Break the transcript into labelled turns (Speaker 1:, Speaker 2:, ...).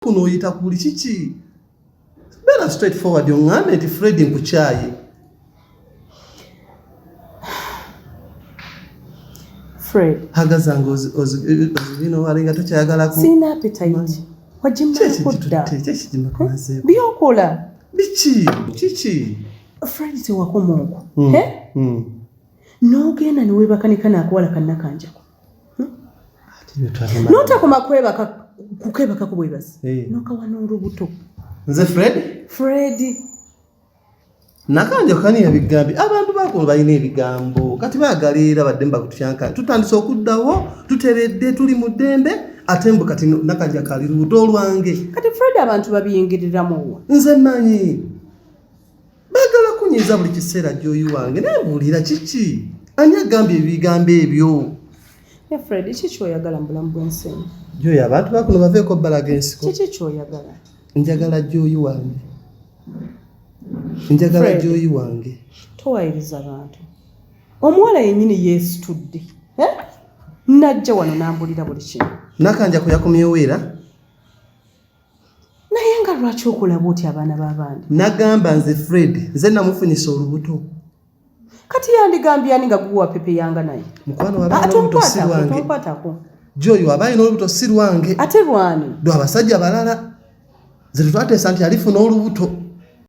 Speaker 1: kuno oyita kuli kiki better straightforward yongambe nti Fred nkuchaye
Speaker 2: Fred
Speaker 1: hagazango ozibino walinga tokyayagala ku
Speaker 2: sina appetite wajimba kudda byokola
Speaker 1: Chichi
Speaker 2: Fred te wakomoko nogenda niwe bakanikana akwala kanna kanjako nota koma kwebaka kukebaka kubwebasi nokawana olubuto
Speaker 1: nze Fred nakanja kani ebigambi abantu bakulu balina ebigambo kati bagalira bademba kutyanka tutandise okuddawo tuteredde tuli mu ddembe atembo kati nakanja kali lubuto lwange
Speaker 2: kati Fred abantu babiyingiriramu
Speaker 1: nze manyi bagala kunyiza buli kiseera Joyi wange nembulira kiki ani agambye ebigambo ebyo
Speaker 2: Fred kiki oyagala mu bulamu bw'ensi
Speaker 1: Joyi abantu bakuno baveeko balaga ensiko
Speaker 2: kiki oyagala
Speaker 1: njagala Joyi wange njagala Joyi wange
Speaker 2: towayiriza abantu omuwala yennyini yeesitudde najja wano nambulira buli kimu
Speaker 1: nakanja kuyakomyeweera
Speaker 2: naye nga lwaki okulaba oti abaana b'abandi
Speaker 1: nagamba nze Fred nze namufunyisa olubuto
Speaker 2: kati yandigambye ani nga guwa pepe yanga naye
Speaker 1: mukwano wabaana olubuto si lwange Joyi wabaye n'olubuto si lwange
Speaker 2: ate lwani
Speaker 1: lw'abasajja balala ze tetwateesa nti alifuna olubuto